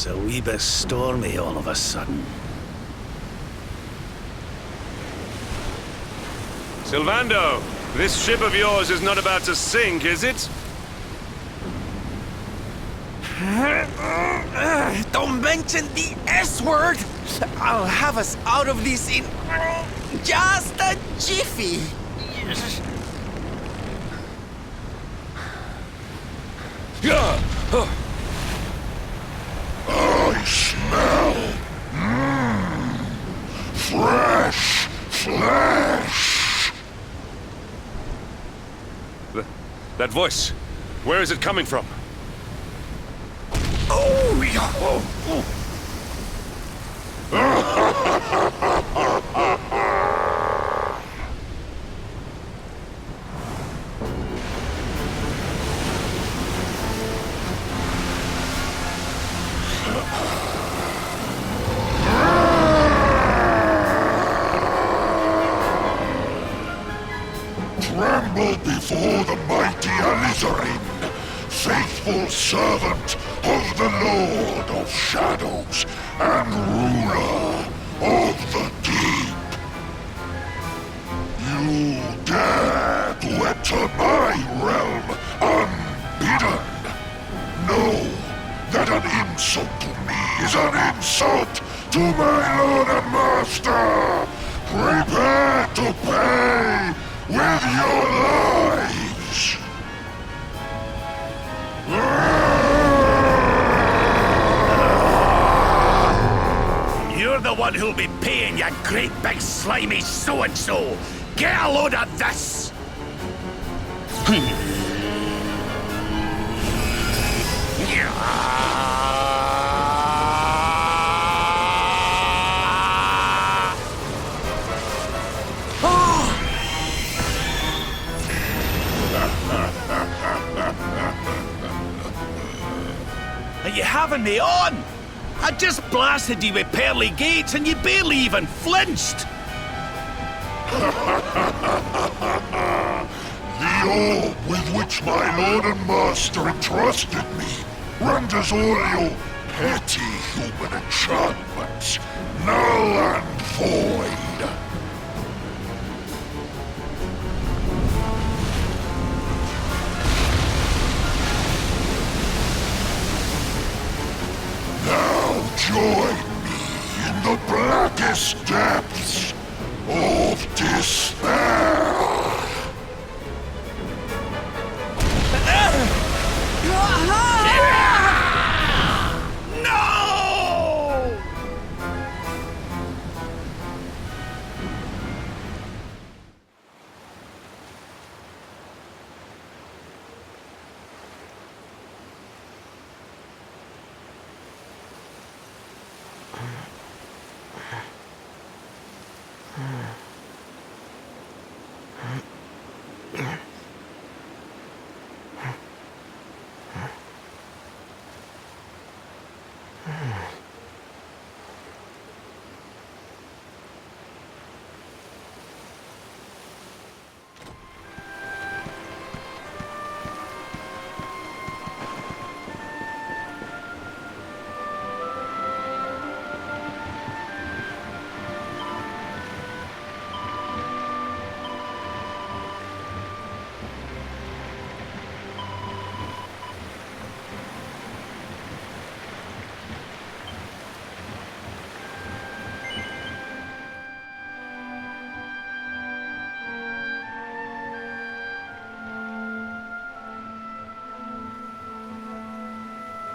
It's a wee bit stormy all of a sudden. Sylvando, this ship of yours is not about to sink, is it? Don't mention the S word! I'll have us out of this in just a jiffy. I smell fresh flesh. That voice, where is it coming from? Oh, yeah. Tremble before the mighty Alizarin, faithful servant of the Lord of Shadows and ruler of the deep. You dare to enter my realm unbidden. Know that an insult to me is an insult to my lord and master. Prepare to pay with your lives. You're the one who'll be paying, you great big slimy so-and-so! Get a load of this! Are you having me on? I just blasted you with pearly gates and you barely even flinched! The orb with which my lord and master entrusted me renders all your petty human enchantments null and void. Now join me in the blackest depths of despair. No!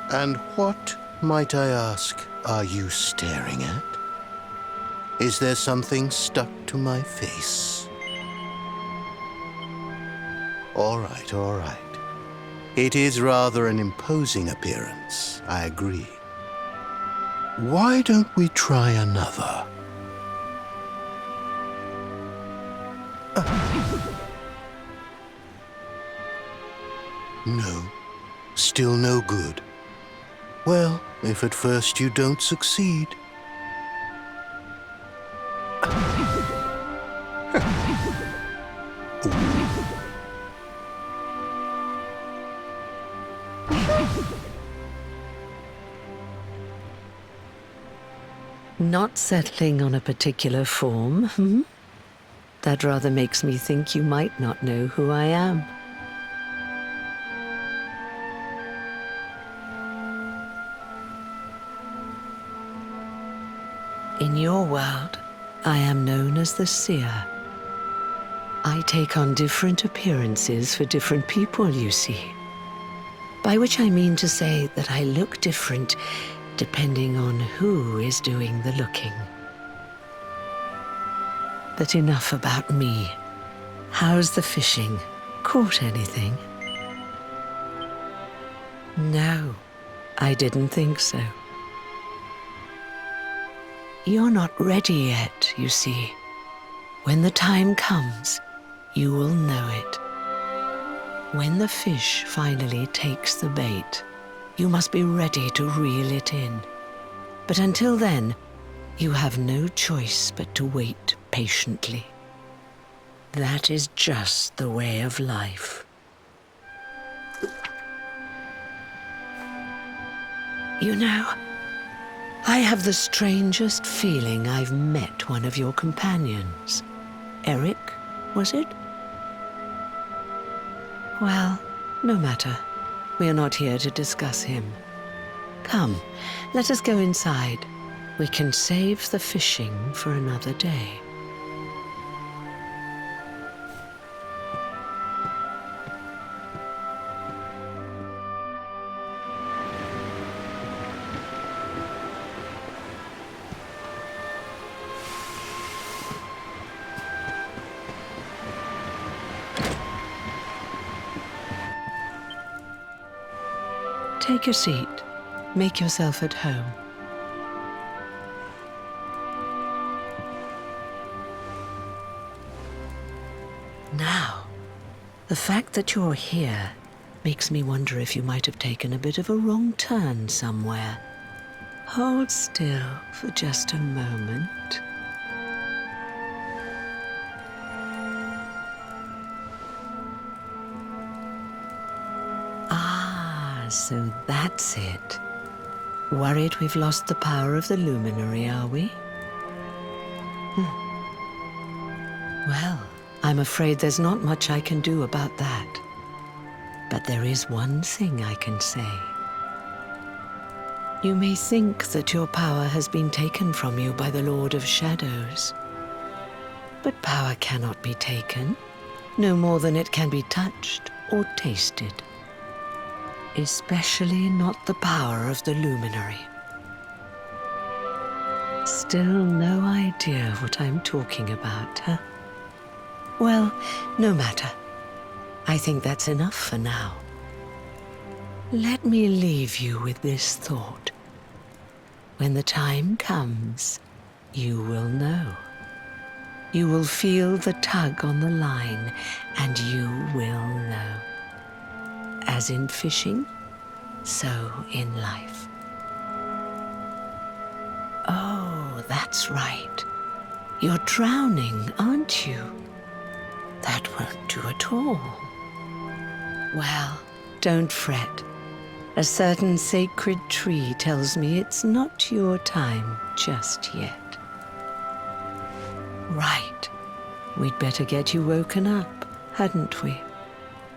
And what, might I ask, are you staring at? Is there something stuck to my face? All right, all right. It is rather an imposing appearance, I agree. Why don't we try another? No, still no good. Well, if at first you don't succeed. Not settling on a particular form, hmm? That rather makes me think you might not know who I am. In your world, I am known as the Seer. I take on different appearances for different people, you see. By which I mean to say that I look different depending on who is doing the looking. But enough about me. How's the fishing? Caught anything? No, I didn't think so. You're not ready yet, you see. When the time comes, you will know it. When the fish finally takes the bait, you must be ready to reel it in. But until then, you have no choice but to wait patiently. That is just the way of life. You know, I have the strangest feeling I've met one of your companions. Eric, was it? Well, no matter. We are not here to discuss him. Come, let us go inside. We can save the fishing for another day. Take a seat. Make yourself at home. Now, the fact that you're here makes me wonder if you might have taken a bit of a wrong turn somewhere. Hold still for just a moment. So that's it. Worried we've lost the power of the Luminary, are we? Well, I'm afraid there's not much I can do about that. But there is one thing I can say. You may think that your power has been taken from you by the Lord of Shadows. But power cannot be taken, no more than it can be touched or tasted. Especially not the power of the Luminary. Still no idea what I'm talking about, huh? Well, no matter. I think that's enough for now. Let me leave you with this thought. When the time comes, you will know. You will feel the tug on the line, and you will know. As in fishing, so in life. Oh, that's right. You're drowning, aren't you? That won't do at all. Well, don't fret. A certain sacred tree tells me it's not your time just yet. Right. We'd better get you woken up, hadn't we?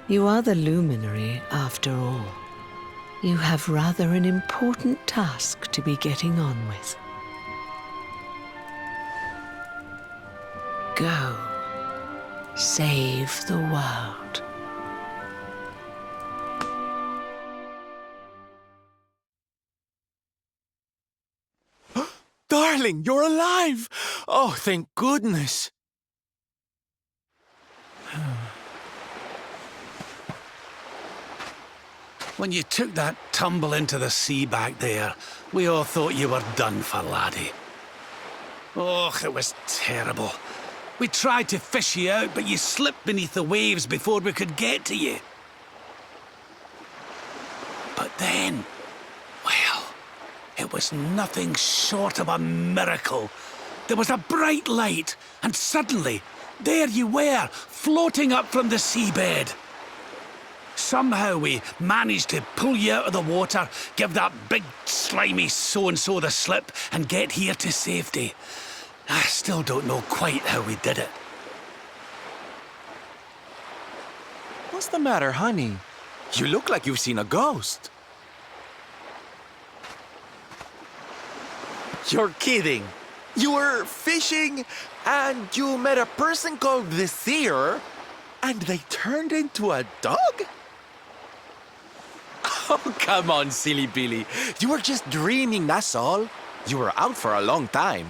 You are the Luminary, after all. You have rather an important task to be getting on with. Go. Save the world. Darling, you're alive! Oh, thank goodness. When you took that tumble into the sea back there, we all thought you were done for, laddie. Oh, it was terrible. We tried to fish you out, but you slipped beneath the waves before we could get to you. But then, well, it was nothing short of a miracle. There was a bright light, and suddenly, there you were, floating up from the seabed. somehow we managed to pull you out of the water, give that big slimy so-and-so the slip, and get here to safety. I still don't know quite how we did it. What's the matter, honey? You look like you've seen a ghost. You're kidding. You were fishing and you met a person called the Seer and they turned into a dog? Oh, come on, silly Billy. You were just dreaming, that's all. You were out for a long time.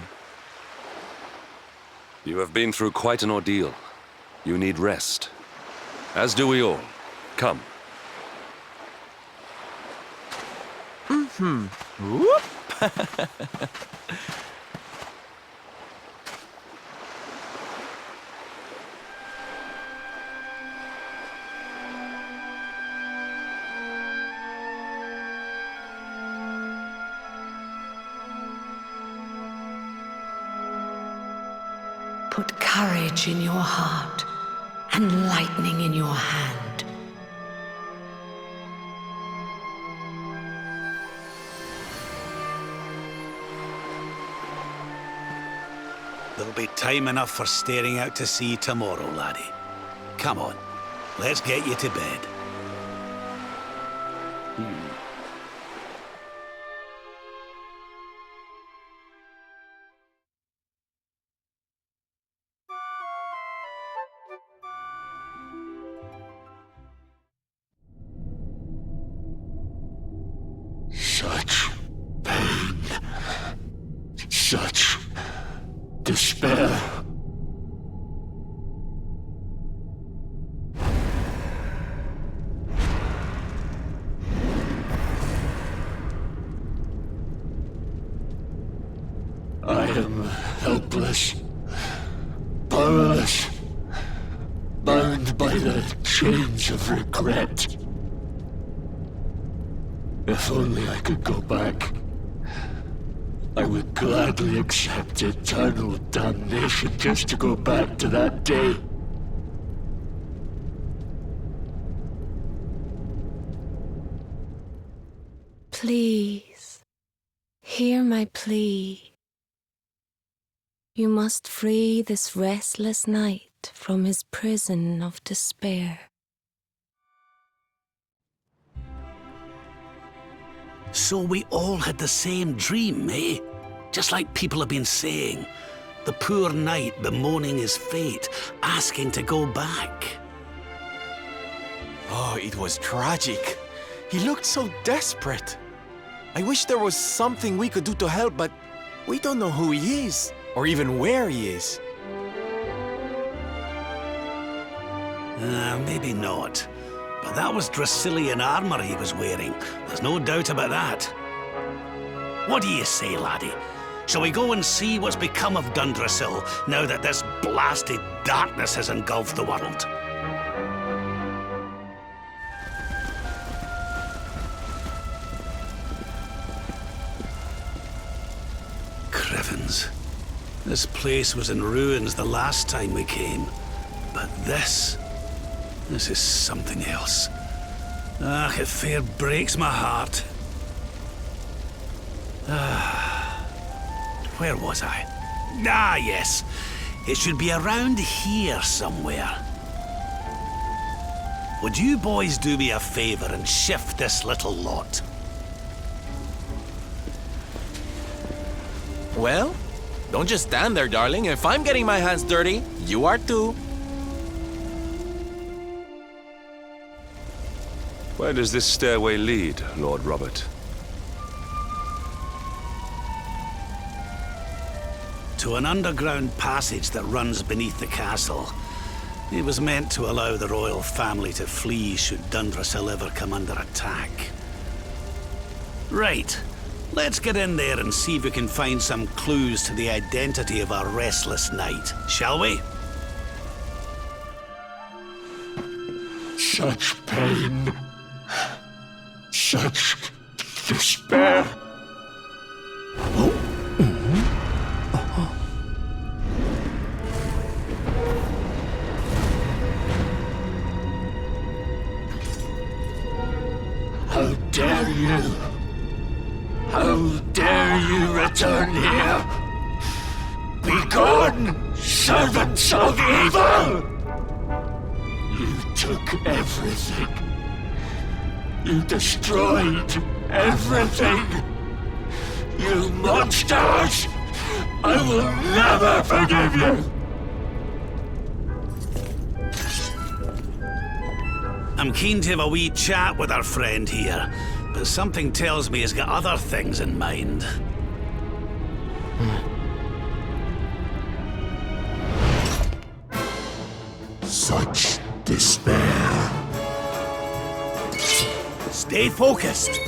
You have been through quite an ordeal. You need rest. As do we all. Come. Whoop. Put courage in your heart and lightning in your hand. There'll be time enough for staring out to sea tomorrow, laddie. Come on, let's get you to bed. Such pain. Such despair. I am helpless, powerless, bound by the chains of regret. If only I could go back, I would gladly accept eternal damnation just to go back to that day. Please, hear my plea. You must free this restless knight from his prison of despair. So we all had the same dream, eh? Just like people have been saying. The poor knight bemoaning his fate, asking to go back. Oh, it was tragic. He looked so desperate. I wish there was something we could do to help, but we don't know who he is, or even where he is. Maybe not. But that was Dracilian armor he was wearing. There's no doubt about that. What do you say, laddie? Shall we go and see what's become of Dundrasil now that this blasted darkness has engulfed the world? Crivens. This place was in ruins the last time we came. But this is something else. Ah, it fair breaks my heart. Where was I? Ah, yes. It should be around here somewhere. Would you boys do me a favor and shift this little lot? Well, don't just stand there, darling. If I'm getting my hands dirty, you are too. Where does this stairway lead, Lord Robert? To an underground passage that runs beneath the castle. It was meant to allow the royal family to flee should Dundrasil ever come under attack. Right. Let's get in there and see if we can find some clues to the identity of our restless knight, shall we? Such pain. Such despair. dare you? How dare you return here? Begone, servants of evil! You took everything. You destroyed everything. You monsters! I will never forgive you! I'm keen to have a wee chat with our friend here, but something tells me he's got other things in mind. Such despair. Stay focused.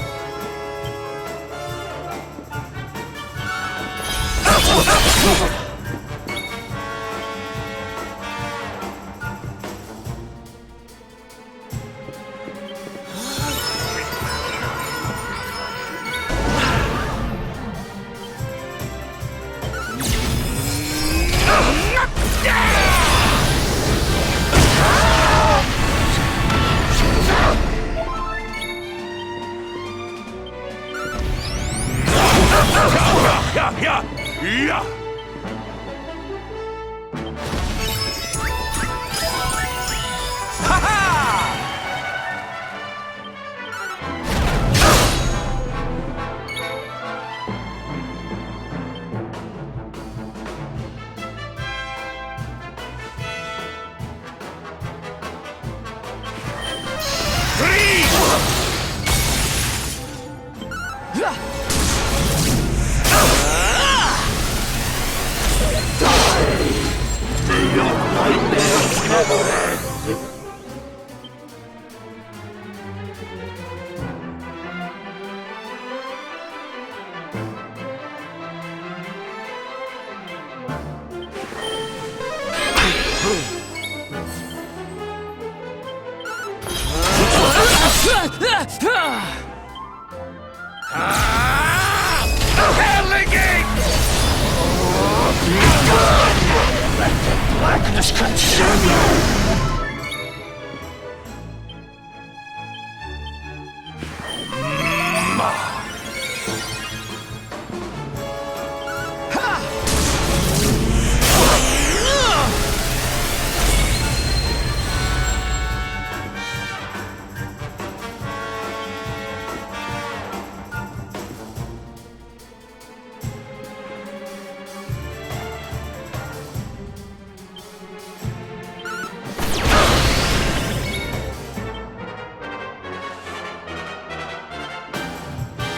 Yeah! Blackness consume you!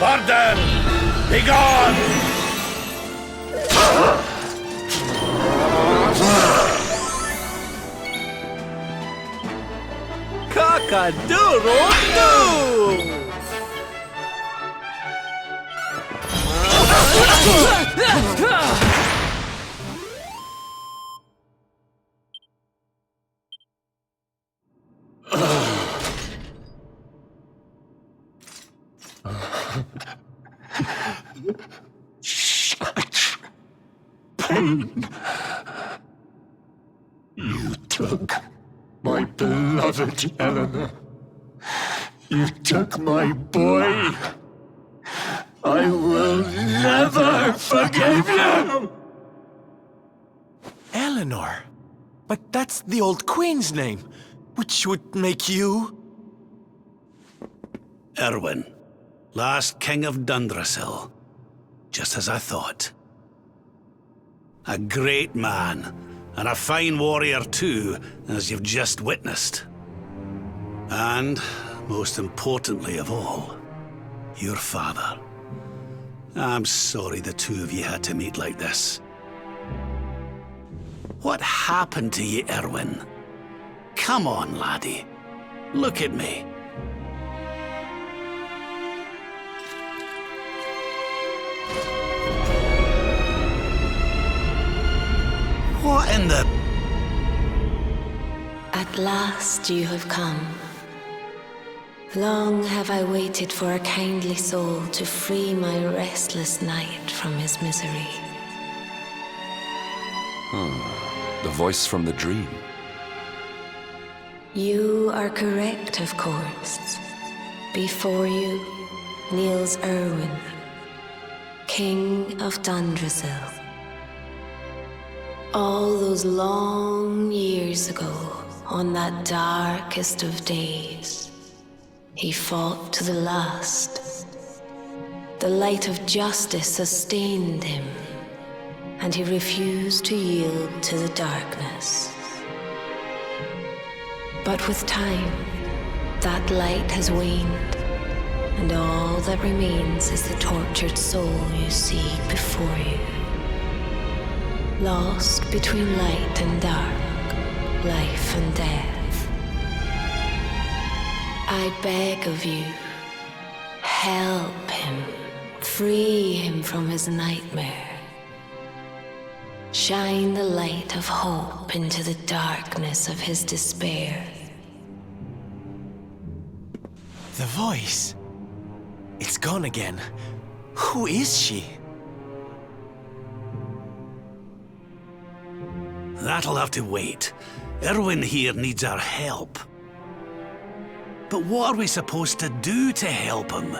Burden! Begone! Cock-a-doodle-doo! Such pain. You took my beloved Eleanor. You took my boy. I will never forgive you! Eleanor? But that's the old queen's name, which would make you... Irwin, last king of Dundrasil. Just as I thought. A great man, and a fine warrior too, as you've just witnessed. And, most importantly of all, your father. I'm sorry the two of you had to meet like this. What happened to you, Irwin? Come on, laddie. Look at me. What in the... At last you have come. Long have I waited for a kindly soul to free my restless knight from his misery. The voice from the dream. You are correct, of course. Before you kneels Irwin, King of Dundrasil. All those long years ago, on that darkest of days, he fought to the last. The light of justice sustained him, and he refused to yield to the darkness. But with time, that light has waned, and all that remains is the tortured soul you see before you. Lost between light and dark, life and death. I beg of you, help him, free him from his nightmare. Shine the light of hope into the darkness of his despair. The voice. It's gone again. Who is she? That'll have to wait. Irwin here needs our help. But what are we supposed to do to help him?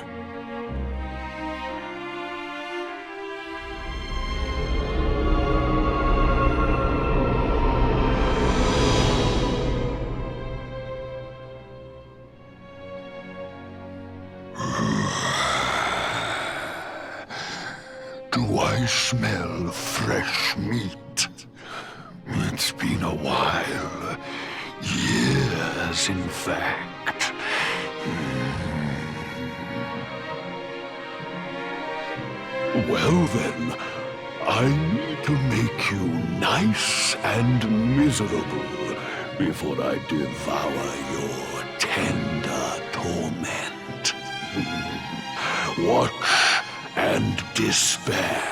Do I smell fresh meat? It's been a while. Years, in fact. Well then, I need to make you nice and miserable before I devour your tender torment. Watch and despair.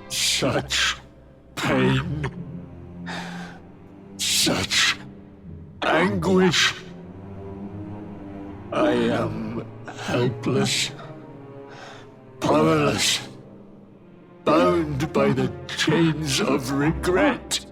Such pain. Such anguish. I am helpless, powerless, bound by the chains of regret.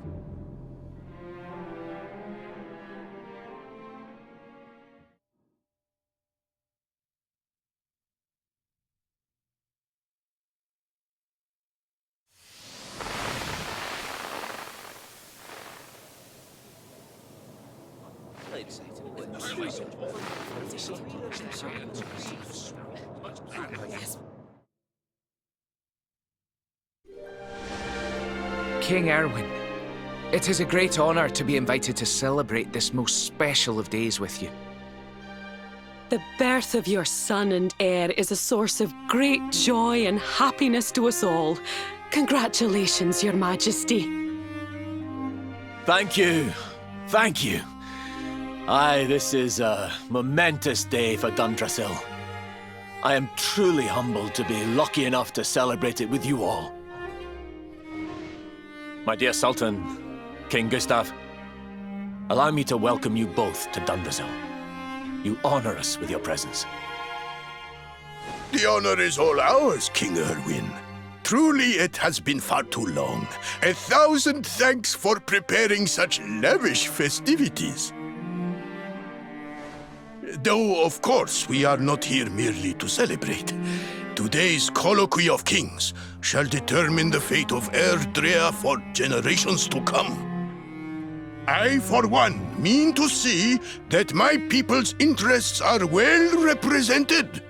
King Irwin, it is a great honor to be invited to celebrate this most special of days with you. The birth of your son and heir is a source of great joy and happiness to us all. Congratulations, Your Majesty. Thank you. Thank you. Aye, this is a momentous day for Dundrasil. I am truly humbled to be lucky enough to celebrate it with you all. My dear Sultan, King Gustav, allow me to welcome you both to Dundrasil. You honor us with your presence. The honor is all ours, King Irwin. Truly, it has been far too long. 1,000 thanks for preparing such lavish festivities. Though, of course, we are not here merely to celebrate. Today's colloquy of kings shall determine the fate of Erdrea for generations to come. I, for one, mean to see that my people's interests are well represented.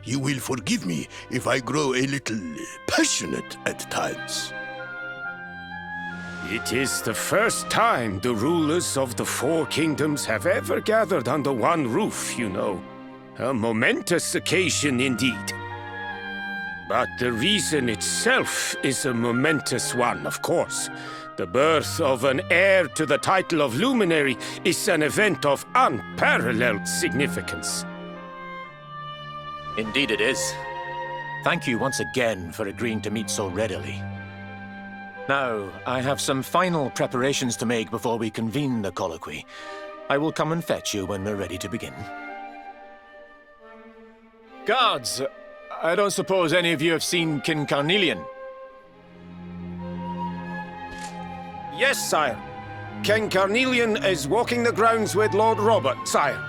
You will forgive me if I grow a little passionate at times. It is the first time the rulers of the four kingdoms have ever gathered under one roof, you know. A momentous occasion indeed. But the reason itself is a momentous one, of course. The birth of an heir to the title of Luminary is an event of unparalleled significance. Indeed it is. Thank you once again for agreeing to meet so readily. Now, I have some final preparations to make before we convene the colloquy. I will come and fetch you when we're ready to begin. Guards! I don't suppose any of you have seen King Carnelian? Yes, sire. King Carnelian is walking the grounds with Lord Robert, sire.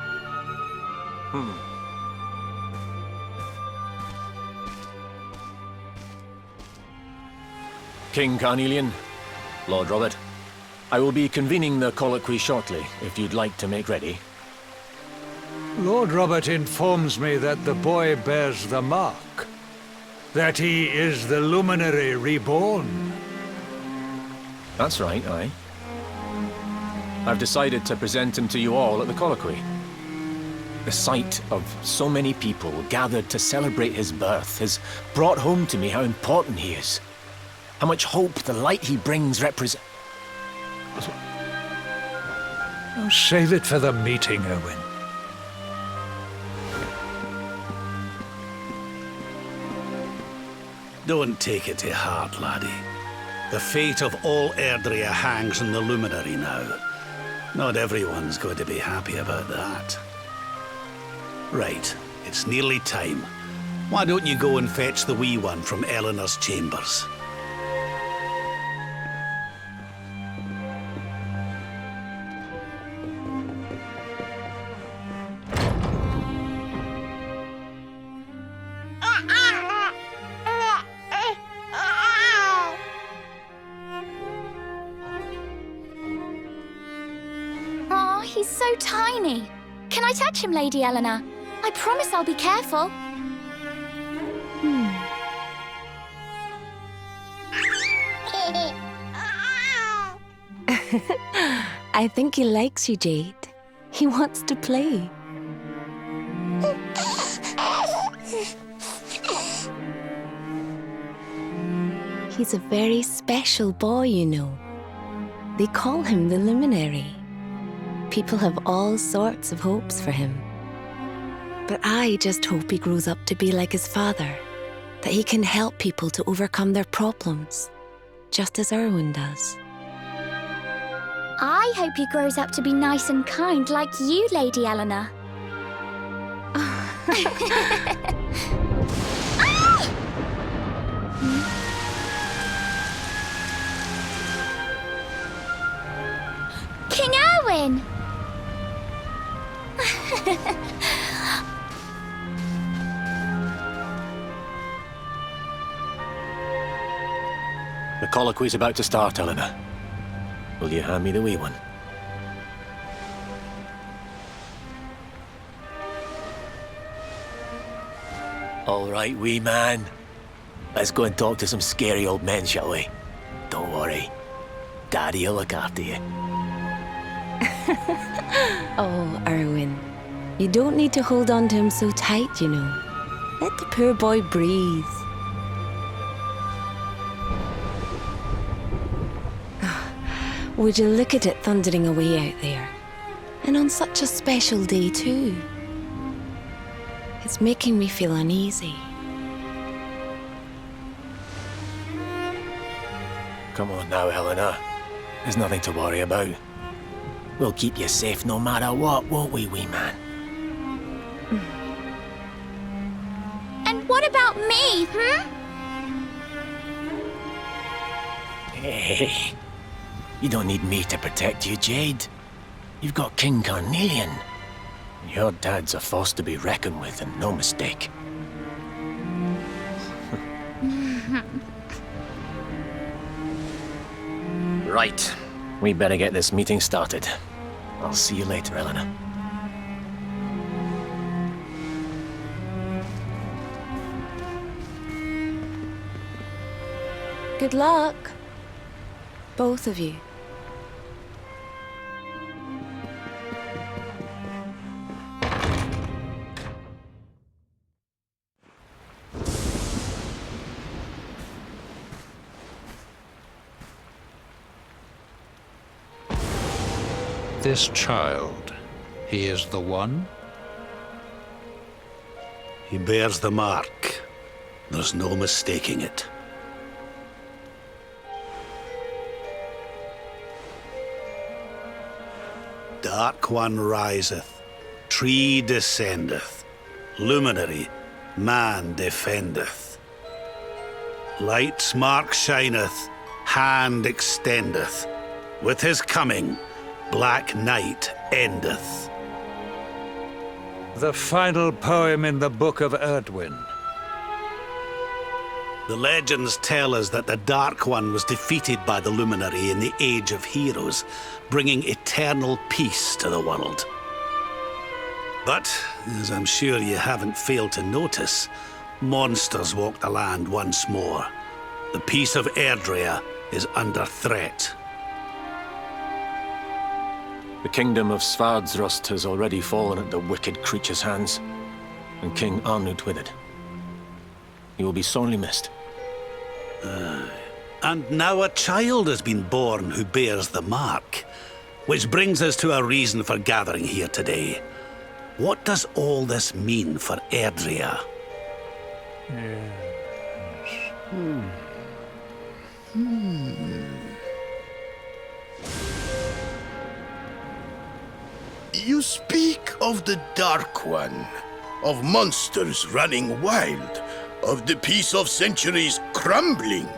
King Carnelian, Lord Robert, I will be convening the colloquy shortly, if you'd like to make ready. Lord Robert informs me that the boy bears the mark. That he is the Luminary reborn. That's right, aye. I've decided to present him to you all at the colloquy. The sight of so many people gathered to celebrate his birth has brought home to me how important he is. How much hope the light he brings represents. Oh, save it for the meeting, Irwin. Don't take it to heart, laddie. The fate of all Erdrea hangs on the Luminary now. Not everyone's going to be happy about that. Right, it's nearly time. Why don't you go and fetch the wee one from Eleanor's chambers? He's so tiny. Can I touch him, Lady Eleanor? I promise I'll be careful. I think he likes you, Jade. He wants to play. He's a very special boy, you know. They call him the Luminary. People have all sorts of hopes for him. But I just hope he grows up to be like his father, that he can help people to overcome their problems, just as Irwin does. I hope he grows up to be nice and kind like you, Lady Eleanor. King Irwin! The colloquy's about to start, Eleanor. Will you hand me the wee one? All right, wee man. Let's go and talk to some scary old men, shall we? Don't worry. Daddy'll look after you. Oh, Irwin. You don't need to hold on to him so tight, you know. Let the poor boy breathe. Would you look at it thundering away out there? And on such a special day, too. It's making me feel uneasy. Come on now, Eleanor. There's nothing to worry about. We'll keep you safe no matter what, won't we, wee man? And what about me, Hey, you don't need me to protect you, Jade. You've got King Carnelian. Your dad's a force to be reckoned with, and no mistake. Right. We better get this meeting started. I'll see you later, Eleanor. Good luck. Both of you. This child, he is the one? He bears the mark. There's no mistaking it. Dark One riseth, tree descendeth, luminary, man defendeth. Light's mark shineth, hand extendeth, With his coming, Black Night endeth. The final poem in the Book of Erdwin. The legends tell us that the Dark One was defeated by the Luminary in the Age of Heroes, bringing eternal peace to the world. But, as I'm sure you haven't failed to notice, monsters walk the land once more. The peace of Erdrea is under threat. The kingdom of Svardsrust has already fallen at the wicked creature's hands, and King Arnut with it. He will be sorely missed. And now a child has been born who bears the mark. Which brings us to a reason for gathering here today. What does all this mean for Erdrea? You speak of the Dark One, of monsters running wild, of the peace of centuries crumbling.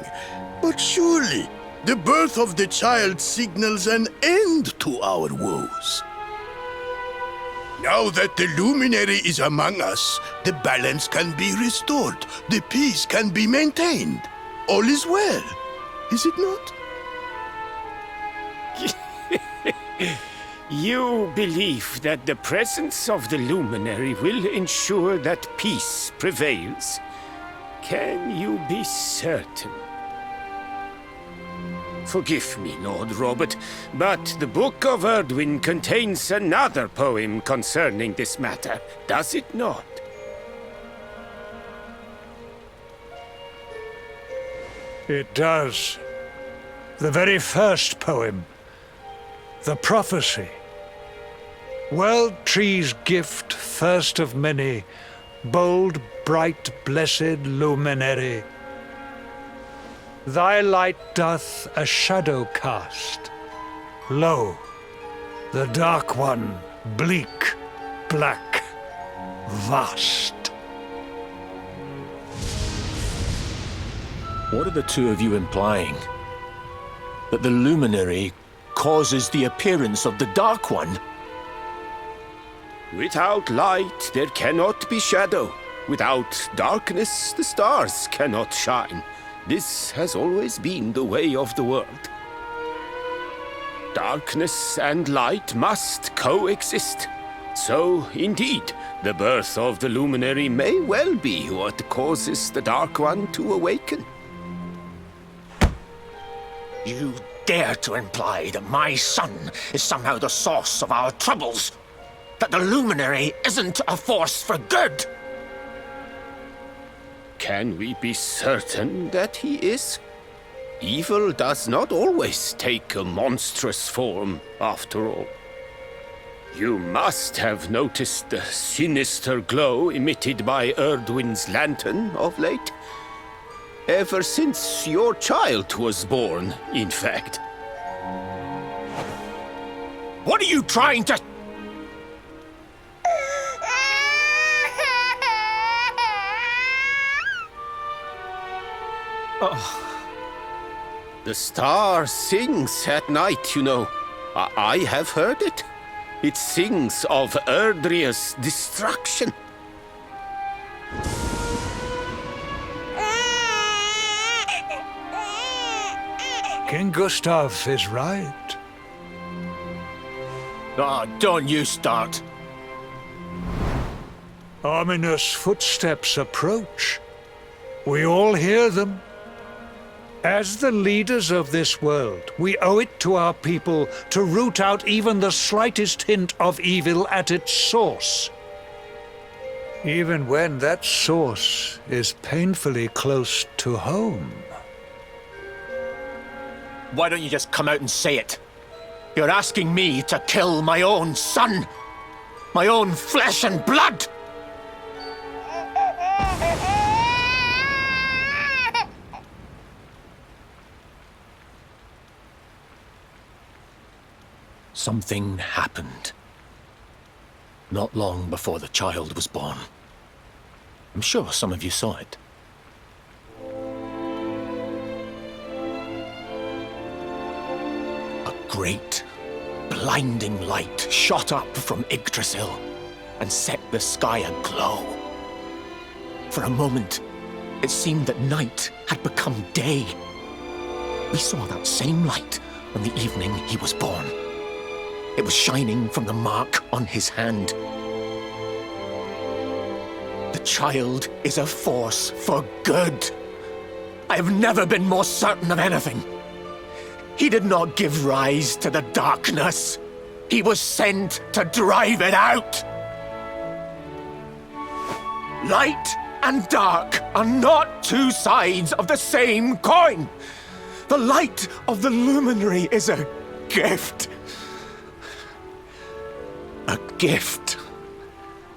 But surely, the birth of the child signals an end to our woes. Now that the Luminary is among us, the balance can be restored, the peace can be maintained. All is well, is it not? You believe that the presence of the Luminary will ensure that peace prevails. Can you be certain? Forgive me, Lord Robert, but the Book of Erdwin contains another poem concerning this matter, does it not? It does. The very first poem. The prophecy. World tree's gift, first of many, bold, bright, blessed luminary. Thy light doth a shadow cast. Lo, the Dark One, bleak, black, vast. What are the two of you implying? That the Luminary causes the appearance of the Dark One? Without light, there cannot be shadow. Without darkness, the stars cannot shine. This has always been the way of the world. Darkness and light must coexist. So, indeed, the birth of the Luminary may well be what causes the Dark One to awaken. You dare to imply that my son is somehow the source of our troubles? That the Luminary isn't a force for good? Can we be certain that he is? Evil does not always take a monstrous form, after all. You must have noticed the sinister glow emitted by Erdwin's lantern of late. Ever since your child was born, in fact. What are you trying to... Oh. The star sings at night, you know. I have heard it. It sings of Erdrea's destruction. King Gustav is right. Oh, don't you start. Ominous footsteps approach. We all hear them. As the leaders of this world, we owe it to our people to root out even the slightest hint of evil at its source. Even when that source is painfully close to home. Why don't you just come out and say it? You're asking me to kill my own son. My own flesh and blood. Something happened. Not long before the child was born. I'm sure some of you saw it. A great, blinding light shot up from Yggdrasil and set the sky aglow. For a moment, it seemed that night had become day. We saw that same light on the evening he was born. It was shining from the mark on his hand. The child is a force for good. I have never been more certain of anything. He did not give rise to the darkness. He was sent to drive it out. Light and dark are not two sides of the same coin. The light of the Luminary is a gift. A gift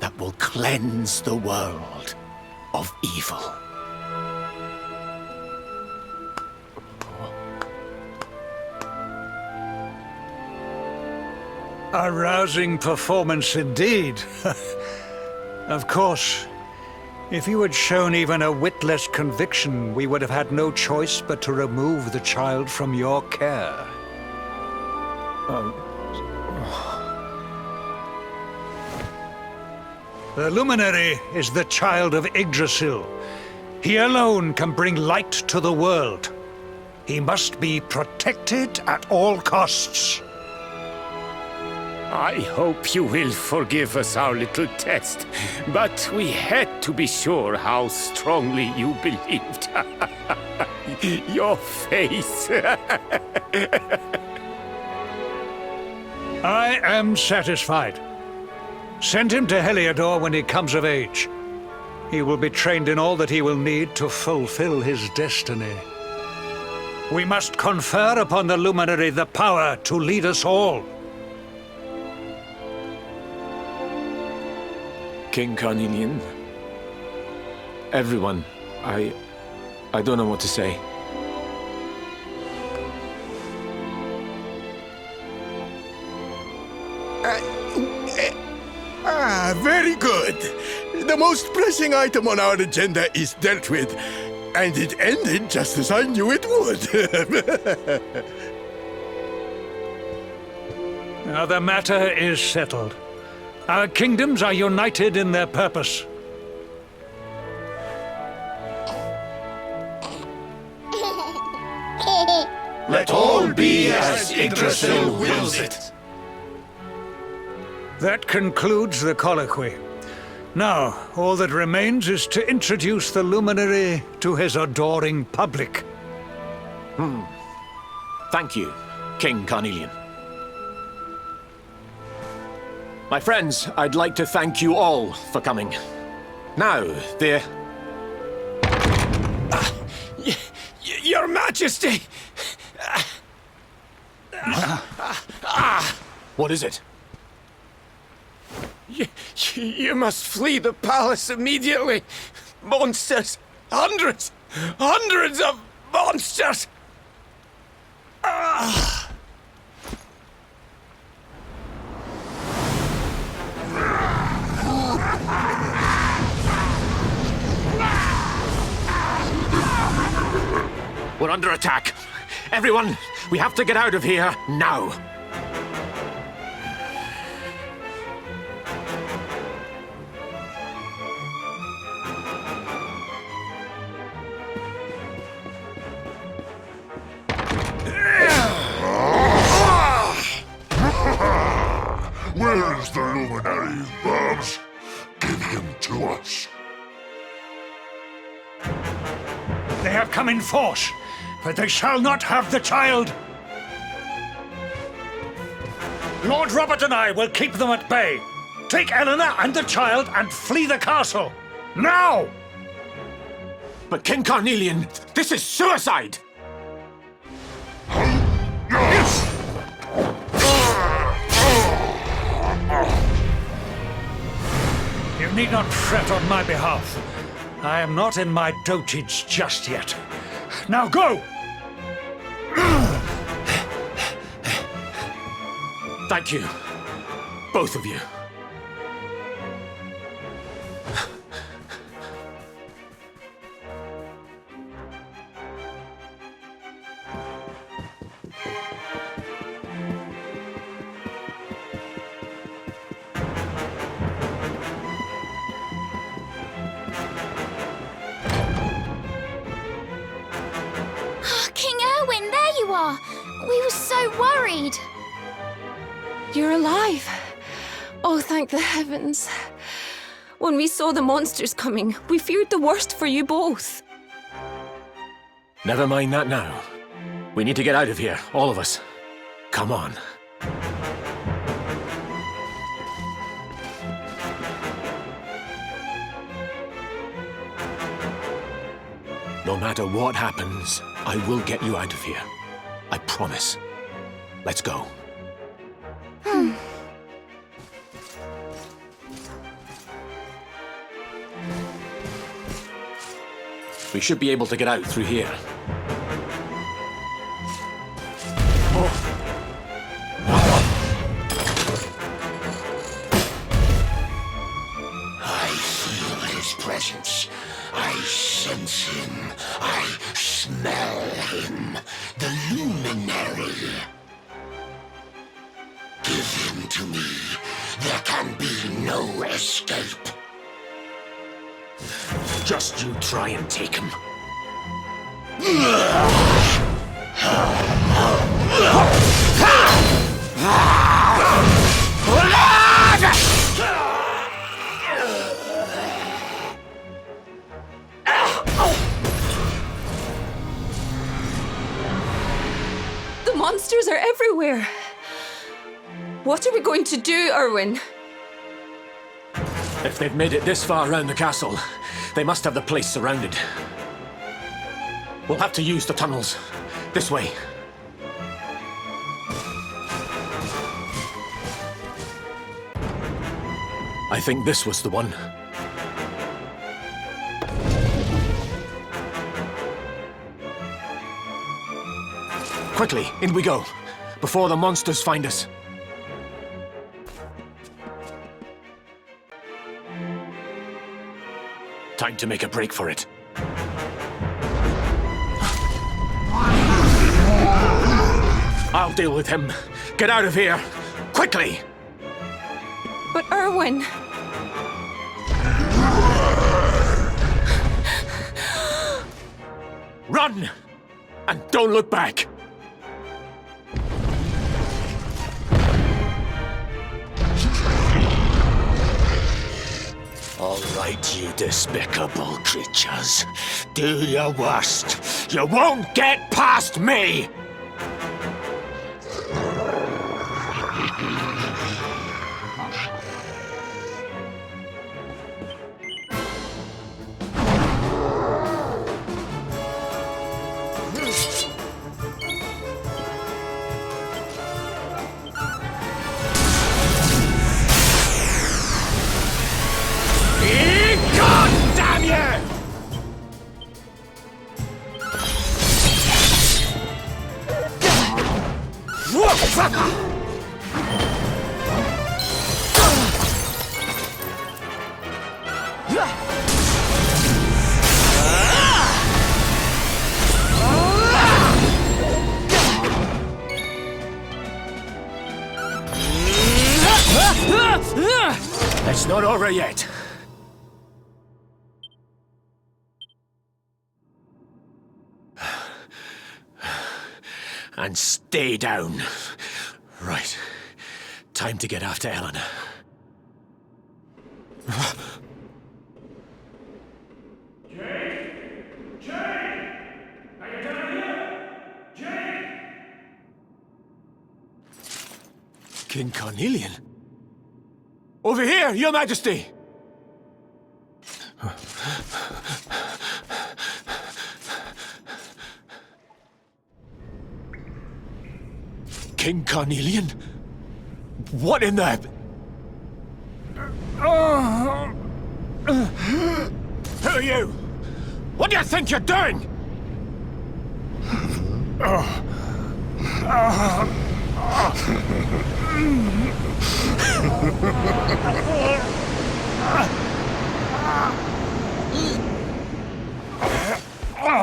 that will cleanse the world of evil. A rousing performance indeed. Of course, if you had shown even a whit less conviction, we would have had no choice but to remove the child from your care. The Luminary is the child of Yggdrasil. He alone can bring light to the world. He must be protected at all costs. I hope you will forgive us our little test, but we had to be sure how strongly you believed. Your face. I am satisfied. Send him to Heliodor when he comes of age. He will be trained in all that he will need to fulfill his destiny. We must confer upon the Luminary the power to lead us all. King Carnelian, everyone, I don't know what to say. Very good. The most pressing item on our agenda is dealt with, and it ended just as I knew it would. Now the matter is settled. Our kingdoms are united in their purpose. Let all be as Yggdrasil wills it. That concludes the colloquy. Now, all that remains is to introduce the Luminary to his adoring public. Thank you, King Carnelian. My friends, I'd like to thank you all for coming. Now, Your Majesty! What is it? You must flee the palace immediately. Monsters! Hundreds! Hundreds of monsters! We're under attack. Everyone, we have to get out of here now. Where's the Luminary, Babs? Give him to us. They have come in force, but they shall not have the child. Lord Robert and I will keep them at bay. Take Eleanor and the child and flee the castle. Now! But King Carnelian, this is suicide! You need not fret on my behalf. I am not in my dotage just yet. Now go! Thank you, both of you. are. We were so worried. You're alive. Oh, thank the heavens. When we saw the monsters coming, we feared the worst for you both. Never mind that now. We need to get out of here, all of us. Come on. No matter what happens, I will get you out of here. I promise. Let's go. We should be able to get out through here. I feel his presence. I sense him. I smell him. The Luminary. Give him to me. There can be no escape. Just you try and take him. The monsters are everywhere. What are we going to do, Irwin? If they've made it this far around the castle, they must have the place surrounded. We'll have to use the tunnels. This way. I think this was the one. Quickly, in we go, before the monsters find us. Time to make a break for it. I'll deal with him. Get out of here! Quickly! But Irwin... Run! And don't look back! All right, you despicable creatures. Do your worst. You won't get past me! It's not over yet. And stay down. Right. Time to get after Eleanor. King Carnelian? Over here, Your Majesty! King Carnelian? What in the... Who are you? What do you think you're doing?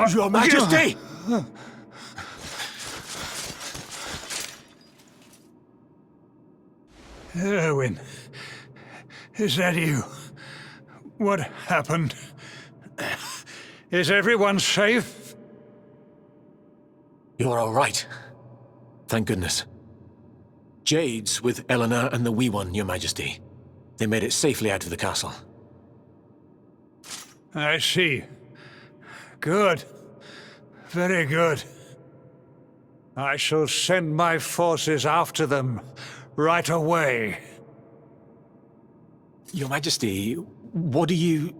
Your Majesty! Irwin, is that you? What happened? Is everyone safe? You're all right. Thank goodness. Jade's with Eleanor and the Wee One, Your Majesty. They made it safely out of the castle. I see. Good. Very good. I shall send my forces after them right away. Your Majesty, what do you...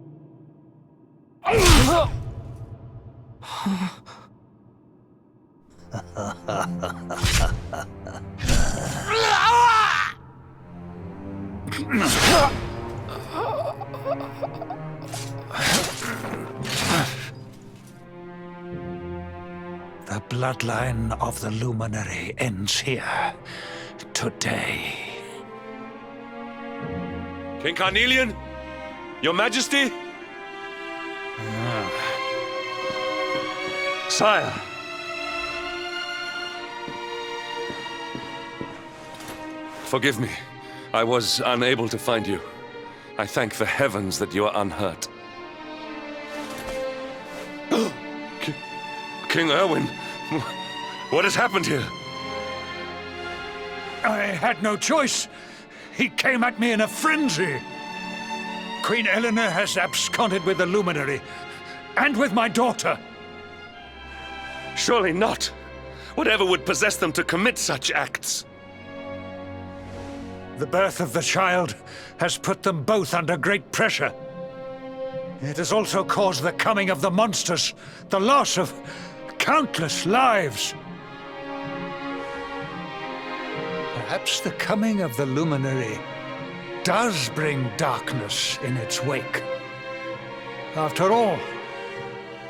The bloodline of the Luminary ends here, today. King Carnelian? Your Majesty? Sire! Forgive me. I was unable to find you. I thank the heavens that you are unhurt. King Irwin, what has happened here? I had no choice. He came at me in a frenzy. Queen Eleanor has absconded with the Luminary, and with my daughter. Surely not. Whatever would possess them to commit such acts? The birth of the child has put them both under great pressure. It has also caused the coming of the monsters, the loss of countless lives. Perhaps the coming of the Luminary does bring darkness in its wake. After all,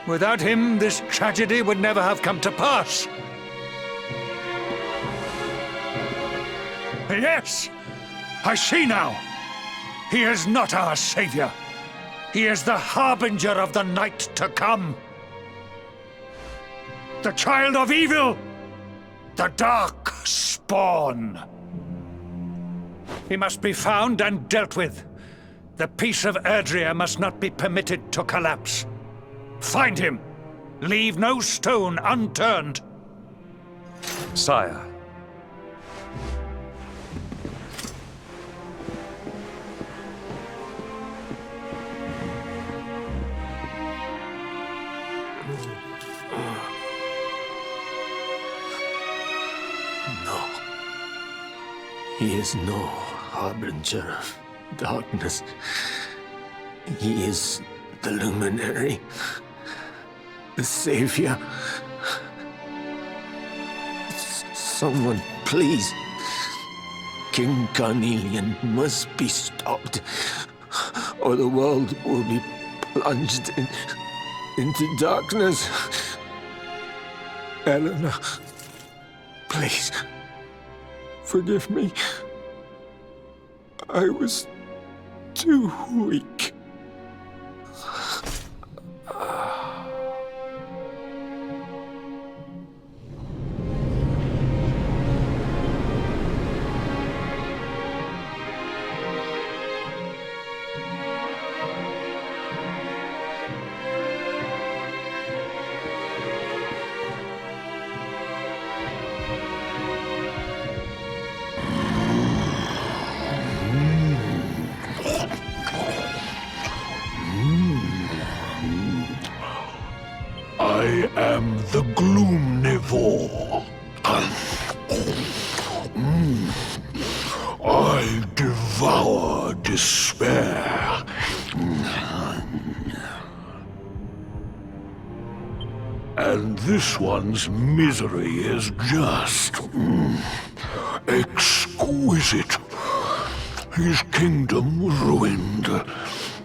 without him, this tragedy would never have come to pass. Yes! I see now! He is not our savior. He is the harbinger of the night to come. The child of evil! The dark spawn! He must be found and dealt with. The peace of Erdrea must not be permitted to collapse. Find him! Leave no stone unturned! Sire. No. He is no harbinger of darkness. He is the Luminary, the Savior. Someone, please. King Carnelian must be stopped, or the world will be plunged into darkness. Eleanor, please, forgive me. I was too weak. I am the Gloomnivore. I devour despair. And this one's misery is just exquisite. His kingdom ruined,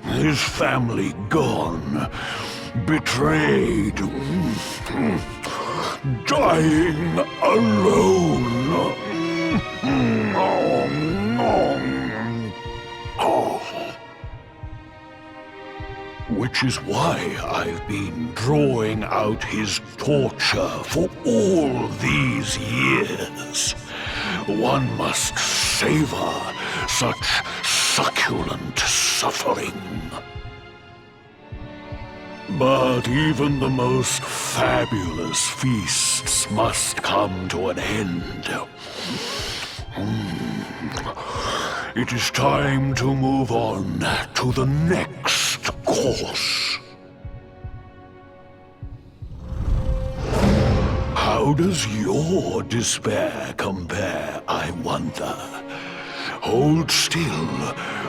his family gone, betrayed, dying alone. Which is why I've been drawing out his torture for all these years. One must savor such succulent suffering. But even the most fabulous feasts must come to an end. It is time to move on to the next course. How does your despair compare, I wonder? Hold still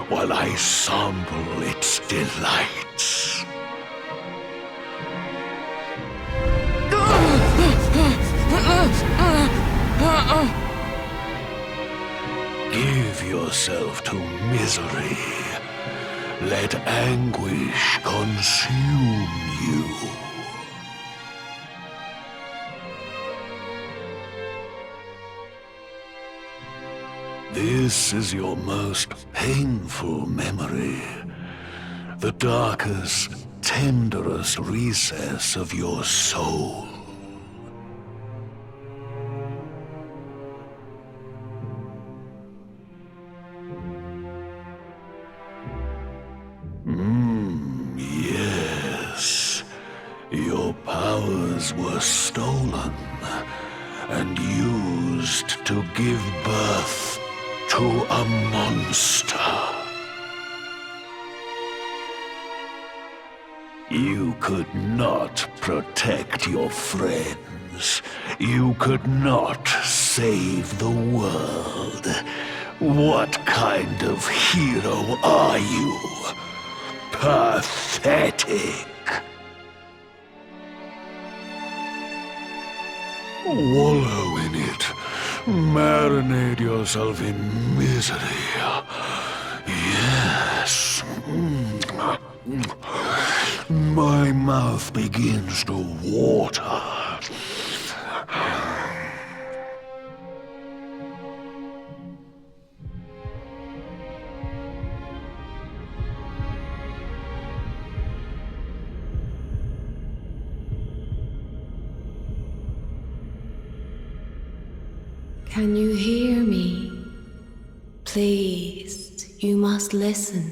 while I sample its delights. Give yourself to misery. Let anguish consume you. This is your most painful memory. The darkest, tenderest recess of your soul. Yes. Your powers were stolen and used to give birth to a monster. You could not protect your friends. You could not save the world. What kind of hero are you? Pathetic. Wallow in it. Marinate yourself in misery. Yes. My mouth begins to water. Can you hear me? Please, you must listen.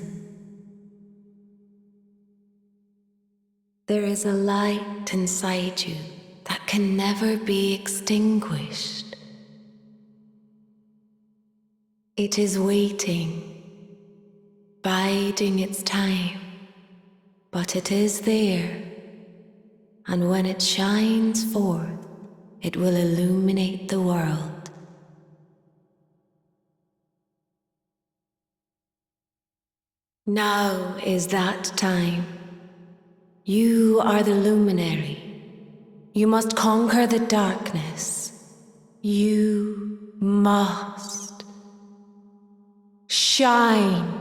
There is a light inside you that can never be extinguished. It is waiting, biding its time, but it is there, and when it shines forth, it will illuminate the world. Now is that time. You are the Luminary. You must conquer the darkness. You must shine.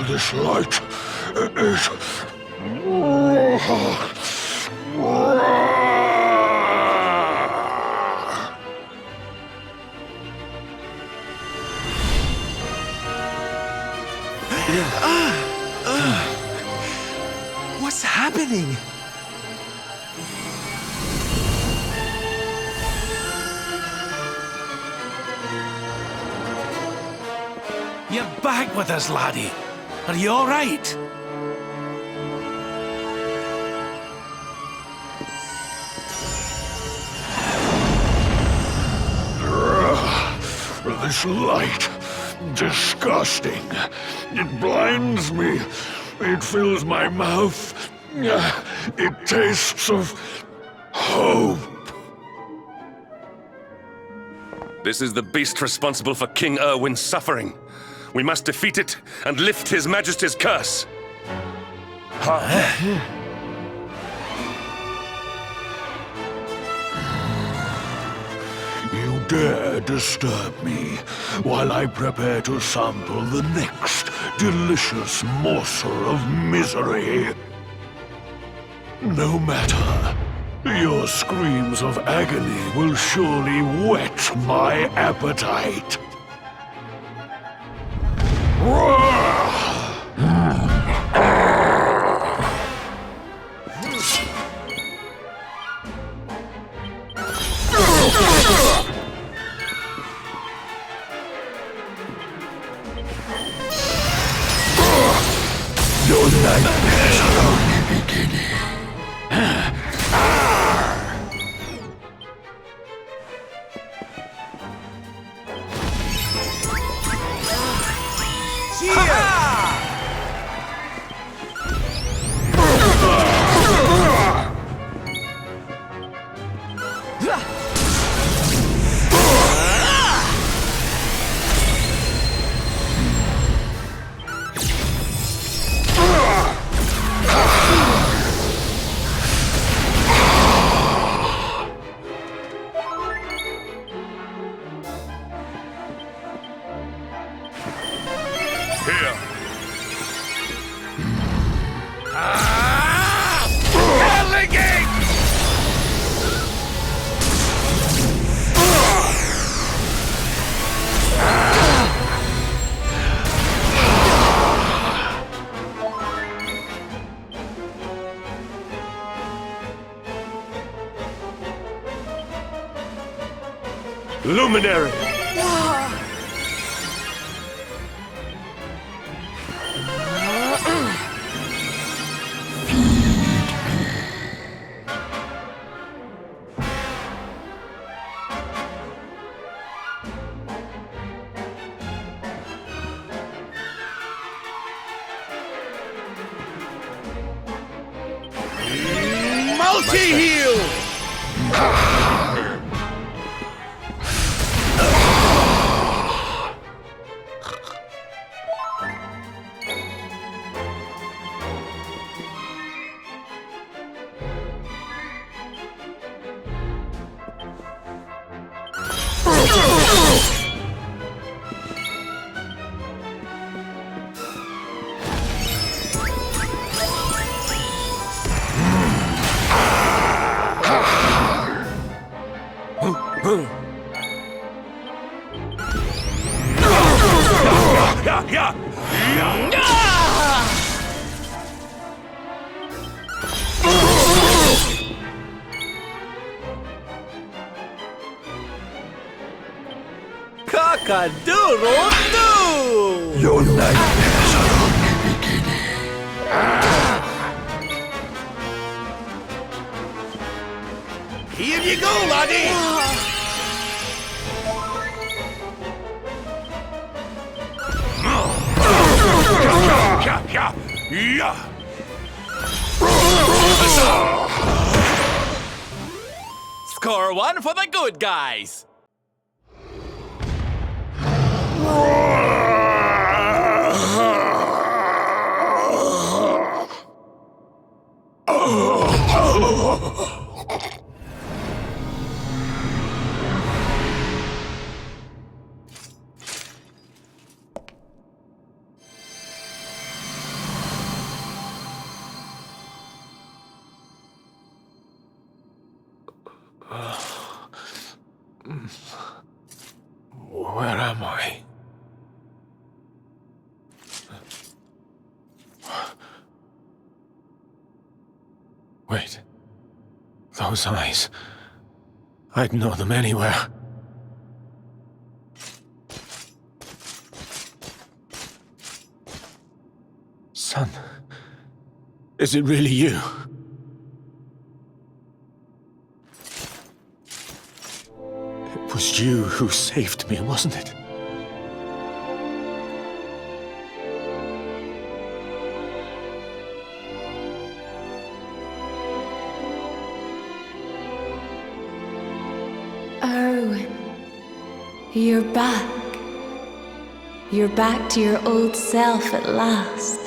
This light is... What's happening? You're back with us, laddie. Are you all right? This light, disgusting. It blinds me. It fills my mouth. It tastes of hope. This is the beast responsible for King Irwin's suffering. We must defeat it and lift His Majesty's curse. You dare disturb me while I prepare to sample the next delicious morsel of misery. No matter. Your screams of agony will surely whet my appetite. nightmares are only beginning. Luminary! Multi-heal! Cock-a-doodle-doo! Your nightmares are only beginning. Here you go, laddie! Score one for the good guys. Where am I? Wait. Those eyes. I'd know them anywhere. Son, is it really you? It was you who saved me, wasn't it? Irwin, you're back. You're back to your old self at last.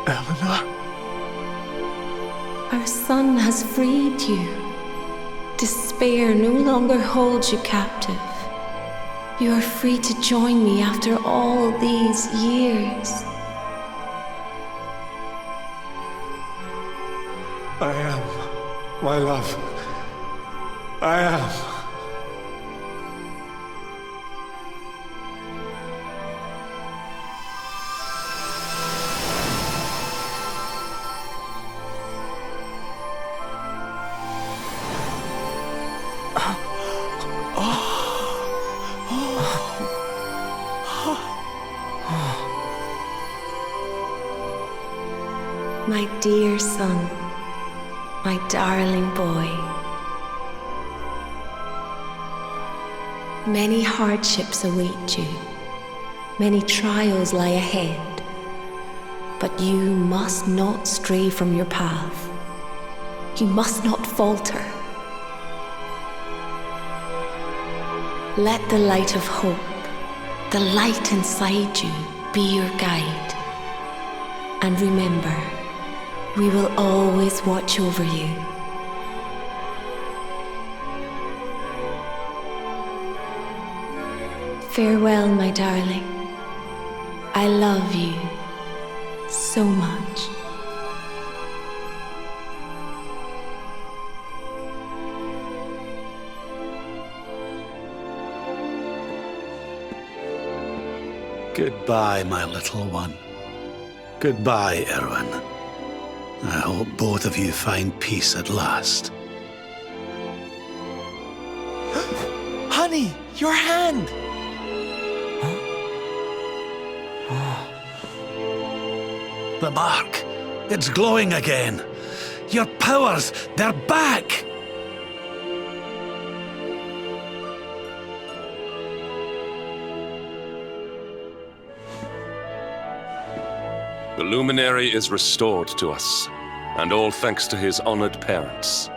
Eleanor? Our son has freed you. Despair no longer holds you captive. You are free to join me after all these years. I am, my love. I am. Oh. dear son, my darling boy. Many hardships await you, many trials lie ahead, but you must not stray from your path. You must not falter. Let the light of hope, the light inside you, be your guide. And remember, we will always watch over you. Farewell, my darling. I love you so much. Goodbye, my little one. Goodbye, Irwin. I hope both of you find peace at last. Honey, your hand! The mark. It's glowing again. Your powers, they're back! The Luminary is restored to us, and all thanks to his honored parents.